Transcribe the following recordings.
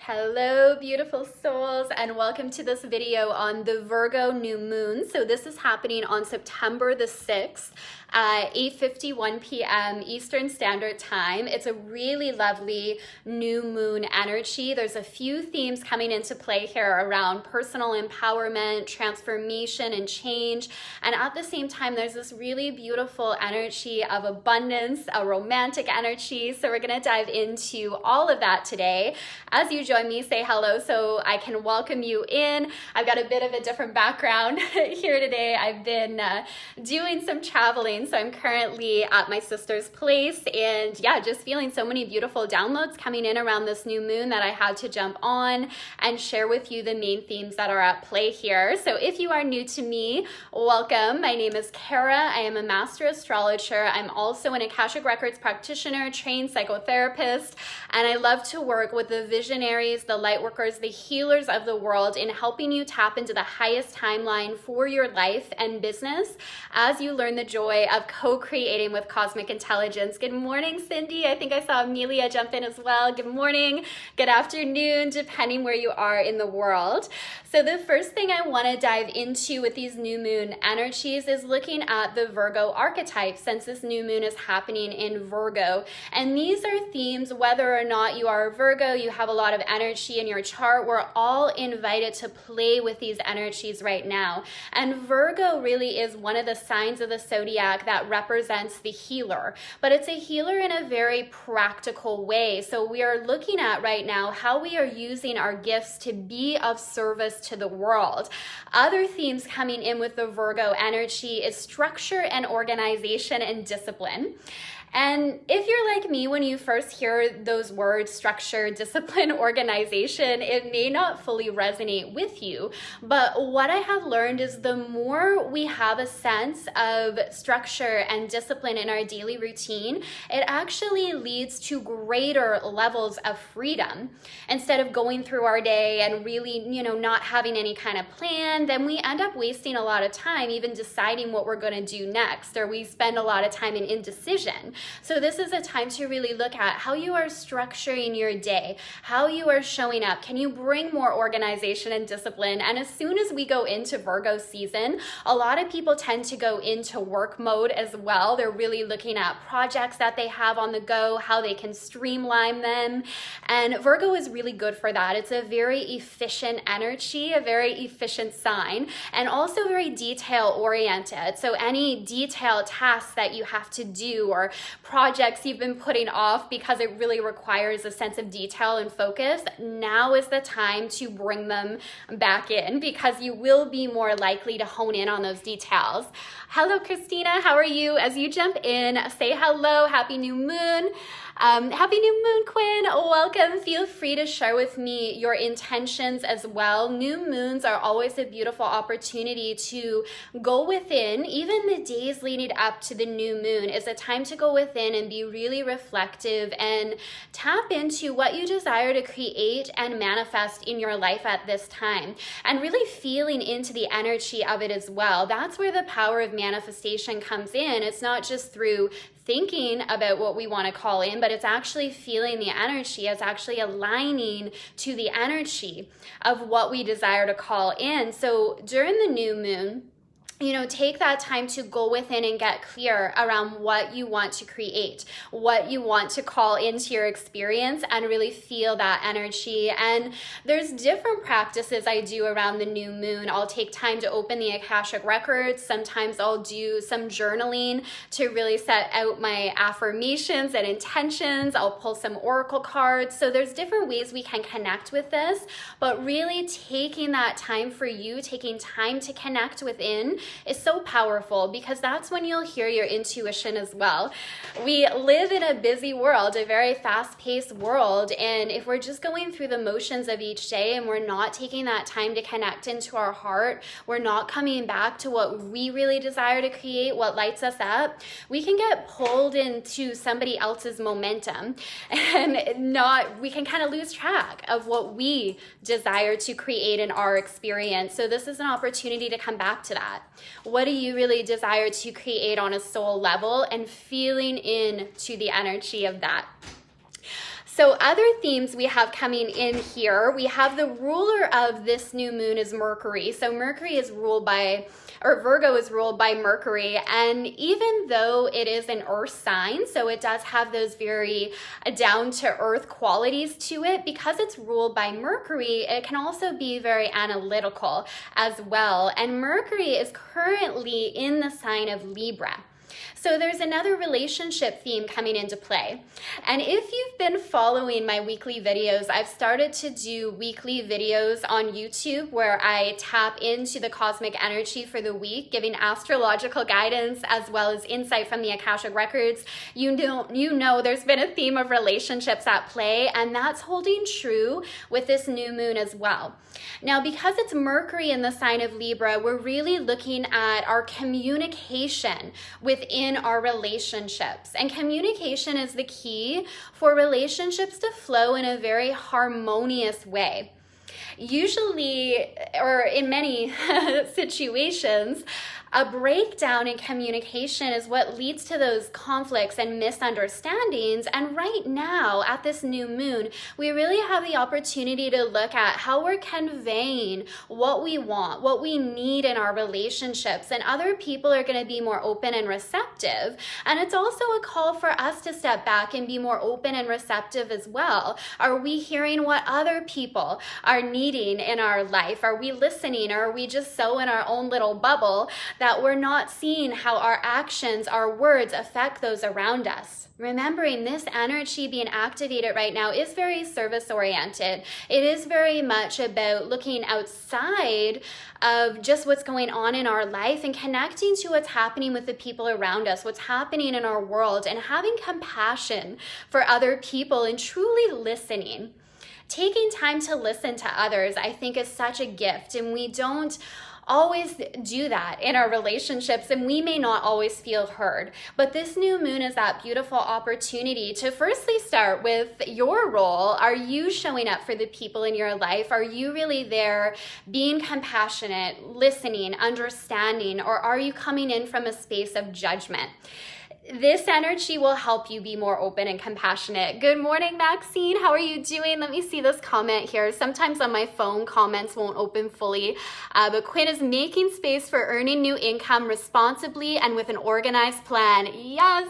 Hello, beautiful souls, and welcome to this video on the Virgo New Moon. So this is happening on September the 6th at 8:51 p.m. Eastern Standard Time. It's a really lovely new moon energy. There's a few themes coming into play here around personal empowerment, transformation, and change. And at the same time, there's this really beautiful energy of abundance, a romantic energy. So we're going to dive into all of that today. As you join me, say hello so I can welcome you in. I've got a bit of a different background here today. I've been doing some traveling, so I'm currently at my sister's place, and yeah, just feeling so many beautiful downloads coming in around this new moon that I had to jump on and share with you the main themes that are at play here. So if you are new to me, welcome. My name is Kara. I am a master astrologer. I'm also an Akashic Records practitioner, trained psychotherapist, and I love to work with the visionaries, the light workers, the healers of the world in helping you tap into the highest timeline for your life and business as you learn the joy of co-creating with cosmic intelligence. Good morning, Cindy. I think I saw Amelia jump in as well. Good morning, good afternoon, depending where you are in the world. So the first thing I want to dive into with these new moon energies is looking at the Virgo archetype, since this new moon is happening in Virgo. And these are themes, whether or not you are a Virgo, you have a lot of energy in your chart, we're all invited to play with these energies right now. And Virgo really is one of the signs of the zodiac that represents the healer, but it's a healer in a very practical way. So we are looking at right now how we are using our gifts to be of service to the world. Other themes coming in with the Virgo energy is structure and organization and discipline. And if you're like me, when you first hear those words, structure, discipline, organization, it may not fully resonate with you. But what I have learned is the more we have a sense of structure and discipline in our daily routine, it actually leads to greater levels of freedom. Instead of going through our day and really, not having any kind of plan, then we end up wasting a lot of time even deciding what we're going to do next, or we spend a lot of time in indecision. So this is a time to really look at how you are structuring your day, how you are showing up. Can you bring more organization and discipline? And as soon as we go into Virgo season, a lot of people tend to go into work mode as well. They're really looking at projects that they have on the go, how they can streamline them. And Virgo is really good for that. It's a very efficient energy, a very efficient sign, and also very detail oriented. So any detailed tasks that you have to do or projects you've been putting off because it really requires a sense of detail and focus, now is the time to bring them back in, because you will be more likely to hone in on those details. Hello, Christina. How are you? As you jump in, say hello. Happy new moon. Happy new moon, Quinn. Welcome. Feel free to share with me your intentions as well. New moons are always a beautiful opportunity to go within. Even the days leading up to the new moon is a time to go within and be really reflective and tap into what you desire to create and manifest in your life at this time, and really feeling into the energy of it as well. That's where the power of manifestation comes in. It's not just through thinking about what we want to call in, but it's actually feeling the energy. It's actually aligning to the energy of what we desire to call in. So during the new moon, take that time to go within and get clear around what you want to create, what you want to call into your experience, and really feel that energy. And there's different practices I do around the new moon. I'll take time to open the Akashic Records. Sometimes I'll do some journaling to really set out my affirmations and intentions. I'll pull some oracle cards. So there's different ways we can connect with this, but really taking that time for you, taking time to connect within, is so powerful, because that's when you'll hear your intuition as well. We live in a busy world, a very fast-paced world, and if we're just going through the motions of each day and we're not taking that time to connect into our heart, we're not coming back to what we really desire to create, what lights us up, we can get pulled into somebody else's momentum, and we can kind of lose track of what we desire to create in our experience. So this is an opportunity to come back to that. What do you really desire to create on a soul level, and feeling in to the energy of that? So other themes we have coming in here, we have the ruler of this new moon is Mercury. So Mercury is ruled by, or Virgo is ruled by Mercury. And even though it is an earth sign, so it does have those very down to earth qualities to it, because it's ruled by Mercury, it can also be very analytical as well. And Mercury is currently in the sign of Libra. So there's another relationship theme coming into play. And if you've been following my weekly videos, I've started to do weekly videos on YouTube where I tap into the cosmic energy for the week, giving astrological guidance as well as insight from the Akashic records. You know there's been a theme of relationships at play, and that's holding true with this new moon as well. Now, because it's Mercury in the sign of Libra, we're really looking at our communication within our relationships. And communication is the key for relationships to flow in a very harmonious way. Usually, or in many situations, a breakdown in communication is what leads to those conflicts and misunderstandings. And right now, at this new moon, we really have the opportunity to look at how we're conveying what we want, what we need in our relationships. And other people are going to be more open and receptive. And it's also a call for us to step back and be more open and receptive as well. Are we hearing what other people are needing in our life? Are we listening, or are we just so in our own little bubble that we're not seeing how our actions, our words affect those around us? Remembering this energy being activated right now is very service oriented. It is very much about looking outside of just what's going on in our life and connecting to what's happening with the people around us, what's happening in our world, and having compassion for other people and truly listening. Taking time to listen to others, I think, is such a gift, and we don't always do that in our relationships, and we may not always feel heard. But this new moon is that beautiful opportunity to firstly start with your role. Are you showing up for the people in your life? Are you really there being compassionate, listening, understanding, or are you coming in from a space of judgment? This energy will help you be more open and compassionate. Good morning, Maxine. How are you doing? Let me see this comment here. Sometimes on my phone, comments won't open fully. But Quinn is making space for earning new income responsibly and with an organized plan. Yes.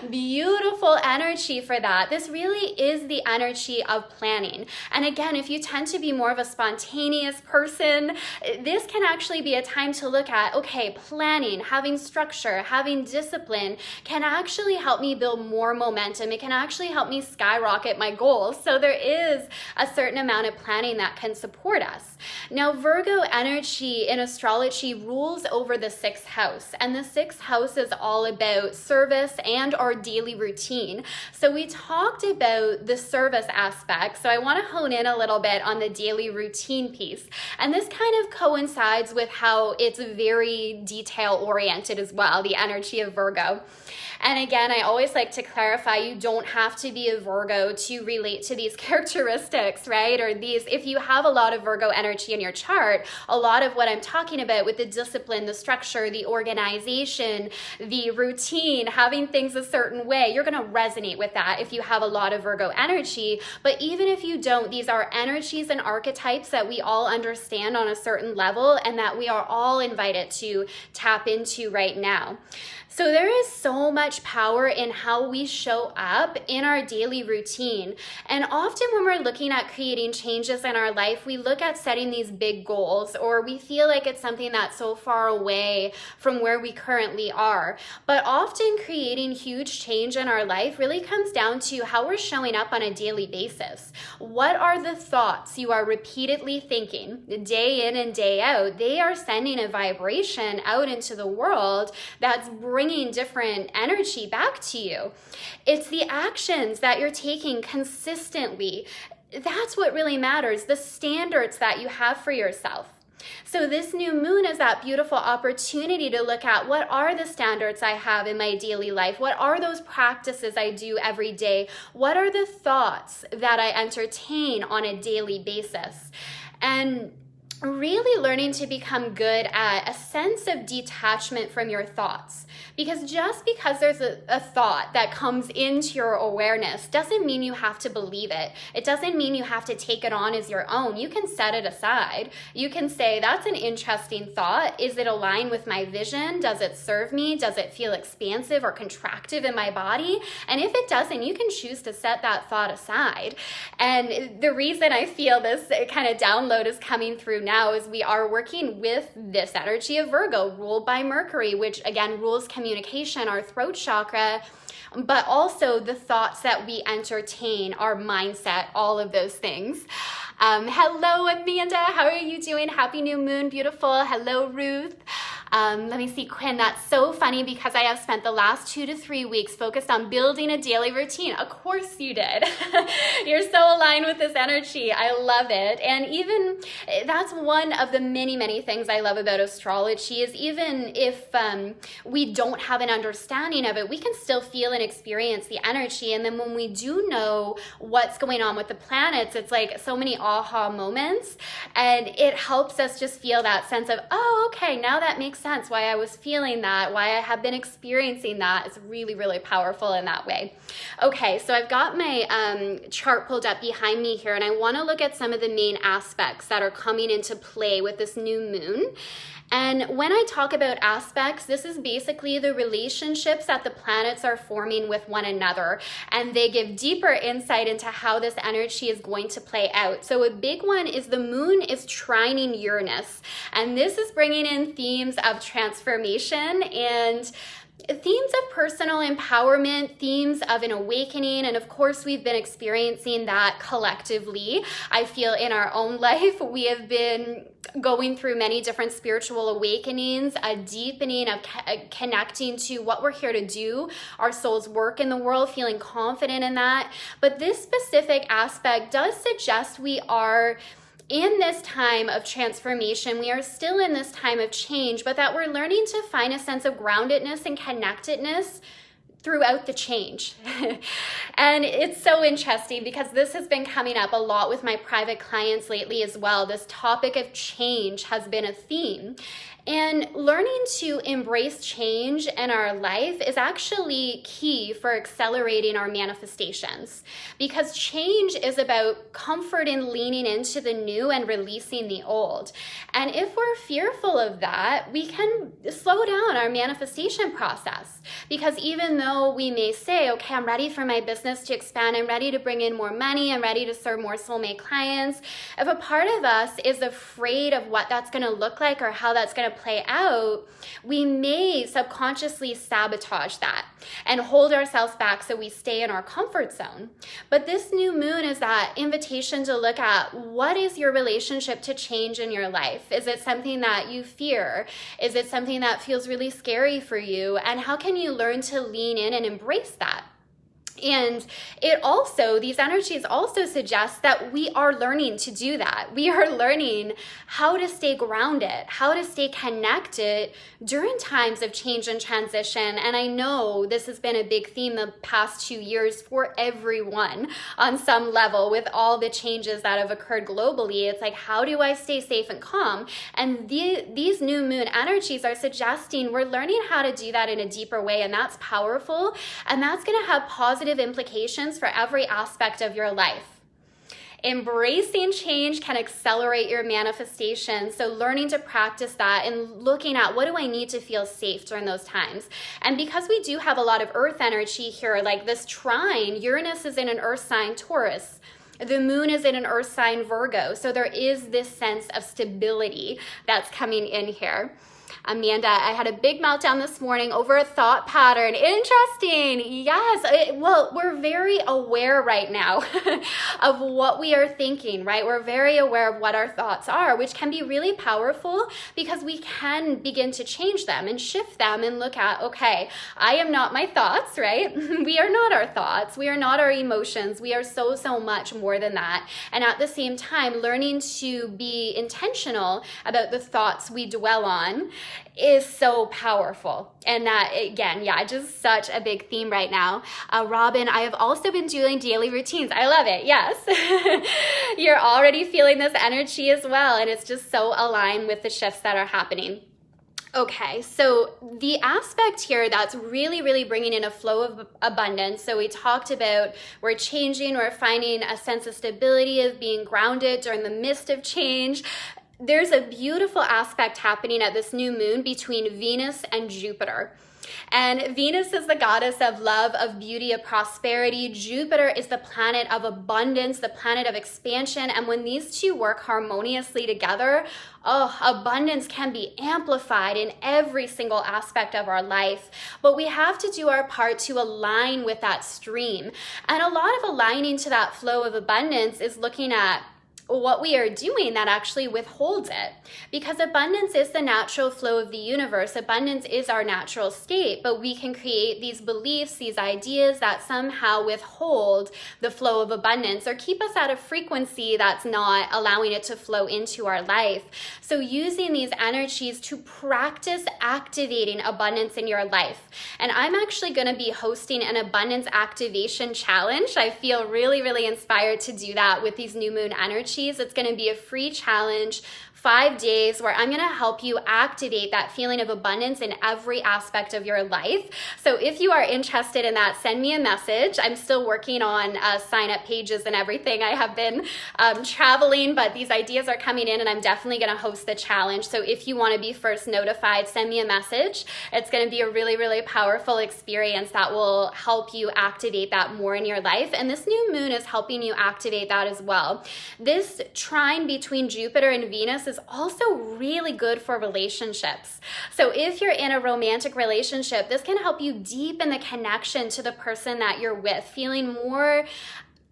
Beautiful energy for that. This really is the energy of planning. And again, if you tend to be more of a spontaneous person, this can actually be a time to look at, okay, planning, having structure, having discipline can actually help me build more momentum. It can actually help me skyrocket my goals. So there is a certain amount of planning that can support us. Now, Virgo energy in astrology rules over the 6th house, and the 6th house is all about service and our daily routine. So we talked about the service aspect, so I want to hone in a little bit on the daily routine piece. And this kind of coincides with how it's very detail oriented as well, the energy of Virgo. And again, I always like to clarify, you don't have to be a Virgo to relate to these characteristics, right? Or these, if you have a lot of Virgo energy in your chart, a lot of what I'm talking about with the discipline, the structure, the organization, the routine, having things a certain way, you're going to resonate with that if you have a lot of Virgo energy. But even if you don't, these are energies and archetypes that we all understand on a certain level and that we are all invited to tap into right now. So there is so much power in how we show up in our daily routine. And often when we're looking at creating changes in our life, we look at setting these big goals, or we feel like it's something that's so far away from where we currently are. But often creating huge change in our life really comes down to how we're showing up on a daily basis. What are the thoughts you are repeatedly thinking day in and day out? They are sending a vibration out into the world that's bringing different energy back to you. It's the actions that you're taking consistently. That's what really matters, the standards that you have for yourself. So this new moon is that beautiful opportunity to look at, what are the standards I have in my daily life? What are those practices I do every day? What are the thoughts that I entertain on a daily basis? And really learning to become good at a sense of detachment from your thoughts. Because just because there's a thought that comes into your awareness doesn't mean you have to believe it. It doesn't mean you have to take it on as your own. You can set it aside. You can say, that's an interesting thought. Is it aligned with my vision? Does it serve me? Does it feel expansive or contractive in my body? And if it doesn't, you can choose to set that thought aside. And the reason I feel this kind of download is coming through now is we are working with this energy of Virgo, ruled by Mercury, which again rules communication, our throat chakra, but also the thoughts that we entertain, our mindset, all of those things. Hello, Amanda. How are you doing? Happy new moon. Beautiful. Hello, Ruth. Let me see, Quinn, that's so funny because I have spent the last 2 to 3 weeks focused on building a daily routine. Of course you did. You're so aligned with this energy. I love it. And even that's one of the many, many things I love about astrology is even if we don't have an understanding of it, we can still feel and experience the energy. And then when we do know what's going on with the planets, it's like so many aha moments. And it helps us just feel that sense of, oh, okay, now that makes sense why I was feeling that, why I have been experiencing that. It's really, really powerful in that way. Okay, so I've got my chart pulled up behind me here, and I want to look at some of the main aspects that are coming into play with this new moon. And when I talk about aspects, this is basically the relationships that the planets are forming with one another. And they give deeper insight into how this energy is going to play out. So a big one is the moon is trining Uranus. And this is bringing in themes of transformation and themes of personal empowerment, themes of an awakening, and of course we've been experiencing that collectively. I feel in our own life we have been going through many different spiritual awakenings, a deepening of connecting to what we're here to do, our soul's work in the world, feeling confident in that. But this specific aspect does suggest we are in this time of transformation, we are still in this time of change, but that we're learning to find a sense of groundedness and connectedness throughout the change. And it's so interesting because this has been coming up a lot with my private clients lately as well. This topic of change has been a theme. And learning to embrace change in our life is actually key for accelerating our manifestations, because change is about comfort in leaning into the new and releasing the old. And if we're fearful of that, we can slow down our manifestation process, because even though we may say, okay, I'm ready for my business to expand, I'm ready to bring in more money, I'm ready to serve more soulmate clients, if a part of us is afraid of what that's going to look like or how that's going to play out, we may subconsciously sabotage that and hold ourselves back so we stay in our comfort zone. But this new moon is that invitation to look at, what is your relationship to change in your life? Is it something that you fear? Is it something that feels really scary for you? And how can you learn to lean in and embrace that? And it also, these energies also suggest that we are learning to do that. We are learning how to stay grounded, how to stay connected during times of change and transition. And I know this has been a big theme the past 2 years for everyone on some level with all the changes that have occurred globally. It's like, how do I stay safe and calm? And these new moon energies are suggesting we're learning how to do that in a deeper way. And that's powerful. And that's going to have positive implications for every aspect of your life. Embracing change can accelerate your manifestation. So learning to practice that and looking at, what do I need to feel safe during those times? And because we do have a lot of earth energy here, like this trine, Uranus is in an earth sign, Taurus. The moon is in an earth sign, Virgo. So there is this sense of stability that's coming in here. Amanda, I had a big meltdown this morning over a thought pattern. Interesting. Yes. Well, we're very aware right now of what we are thinking, right? We're very aware of what our thoughts are, which can be really powerful because we can begin to change them and shift them and look at, okay, I am not my thoughts, right? We are not our thoughts. We are not our emotions. We are so, so much more than that. And at the same time, learning to be intentional about the thoughts we dwell on is so powerful. And that, again, yeah, just such a big theme right now. Robin, I have also been doing daily routines. I love it. Yes. You're already feeling this energy as well. And it's just so aligned with the shifts that are happening. Okay, so the aspect here that's really, really bringing in a flow of abundance. So we talked about we're changing, we're finding a sense of stability, of being grounded during the midst of change. There's a beautiful aspect happening at this new moon between Venus and Jupiter. And Venus is the goddess of love, of beauty, of prosperity. Jupiter is the planet of abundance, the planet of expansion. And when these two work harmoniously together, abundance can be amplified in every single aspect of our life. But we have to do our part to align with that stream. And a lot of aligning to that flow of abundance is looking at what we are doing that actually withholds it. Because abundance is the natural flow of the universe. Abundance is our natural state, but we can create these beliefs, these ideas that somehow withhold the flow of abundance or keep us at a frequency that's not allowing it to flow into our life. So using these energies to practice activating abundance in your life. And I'm actually going to be hosting an abundance activation challenge. I feel really, really inspired to do that with these new moon energies. It's going to be a free challenge, 5 days, where I'm going to help you activate that feeling of abundance in every aspect of your life. So if you are interested in that, send me a message. I'm still working on sign up pages and everything. I have been traveling, but these ideas are coming in and I'm definitely going to host the challenge. So if you want to be first notified, send me a message. It's going to be a really, really powerful experience that will help you activate that more in your life. And this new moon is helping you activate that as well. This trine between Jupiter and Venus is also really good for relationships. So if you're in a romantic relationship, this can help you deepen the connection to the person that you're with, feeling more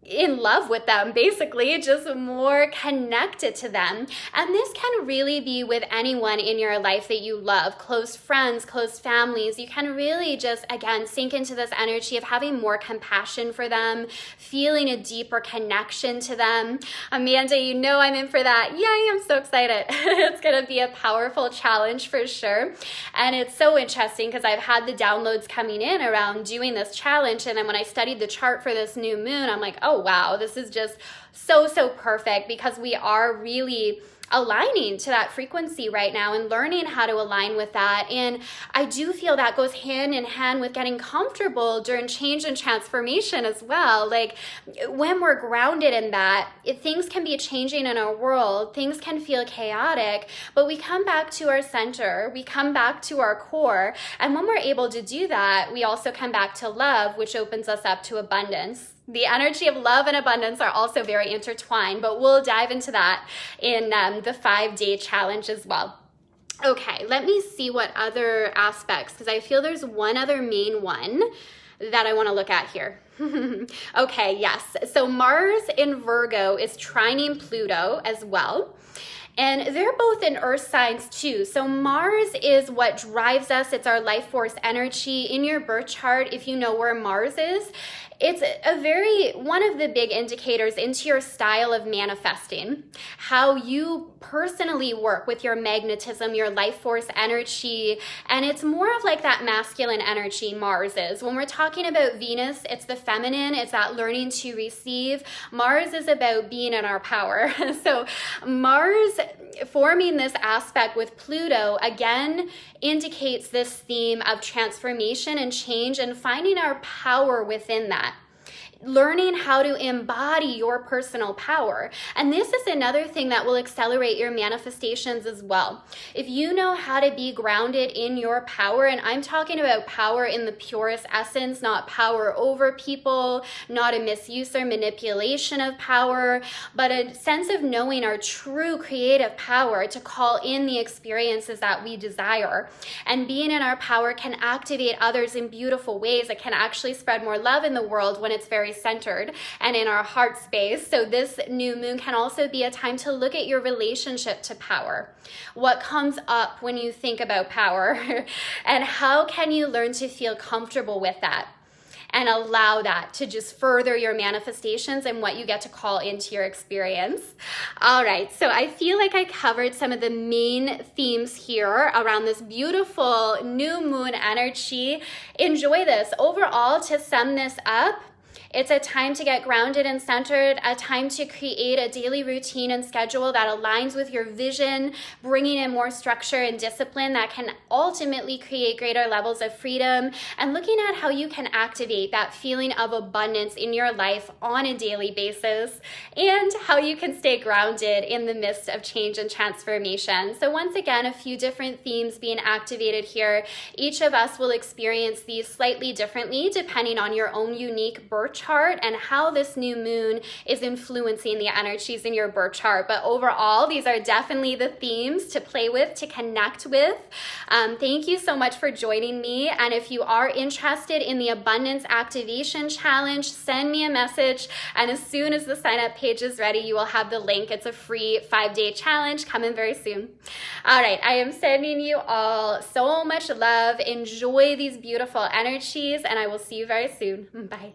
in love with them, basically, just more connected to them. And this can really be with anyone in your life that you love, close friends, close families. You can really just, again, sink into this energy of having more compassion for them, feeling a deeper connection to them. Amanda, you know I'm in for that. Yay, I'm so excited. It's going to be a powerful challenge for sure. And it's so interesting because I've had the downloads coming in around doing this challenge. And then when I studied the chart for this new moon, I'm like, oh, wow, this is just so perfect because we are really aligning to that frequency right now and learning how to align with that. And I do feel that goes hand in hand with getting comfortable during change and transformation as well. Like when we're grounded in that, things can be changing in our world, things can feel chaotic, but we come back to our center, we come back to our core. And when we're able to do that, we also come back to love, which opens us up to abundance. The energy of love and abundance are also very intertwined, but we'll dive into that in the 5-day challenge as well. Okay, let me see what other aspects, because I feel there's one other main one that I want to look at here. Okay, yes. So Mars in Virgo is trining Pluto as well. And they're both in earth signs too. So Mars is what drives us. It's our life force energy. In your birth chart, if you know where Mars is, it's one of the big indicators into your style of manifesting, how you personally work with your magnetism, your life force energy. And it's more of like that masculine energy Mars is. When we're talking about Venus, it's the feminine, it's that learning to receive. Mars is about being in our power. So Mars forming this aspect with Pluto, again, indicates this theme of transformation and change and finding our power within that. Learning how to embody your personal power. And this is another thing that will accelerate your manifestations as well. If you know how to be grounded in your power, and I'm talking about power in the purest essence, not power over people, not a misuse or manipulation of power, but a sense of knowing our true creative power to call in the experiences that we desire. And being in our power can activate others in beautiful ways. It can actually spread more love in the world when it's very centered and in our heart space. So this new moon can also be a time to look at your relationship to power. What comes up when you think about power and how can you learn to feel comfortable with that? and allow that to just further your manifestations and what you get to call into your experience. All right, so I feel like I covered some of the main themes here around this beautiful new moon energy. Enjoy this. Overall, to sum this up, it's a time to get grounded and centered, a time to create a daily routine and schedule that aligns with your vision, bringing in more structure and discipline that can ultimately create greater levels of freedom, and looking at how you can activate that feeling of abundance in your life on a daily basis, and how you can stay grounded in the midst of change and transformation. So once again, a few different themes being activated here. Each of us will experience these slightly differently depending on your own unique birth chart and how this new moon is influencing the energies in your birth chart. But overall, these are definitely the themes to play with, to connect with. Thank you so much for joining me. And if you are interested in the Abundance Activation Challenge, send me a message. And as soon as the sign up page is ready, you will have the link. It's a free 5-day challenge coming very soon. All right, I am sending you all so much love. Enjoy these beautiful energies, and I will see you very soon. Bye.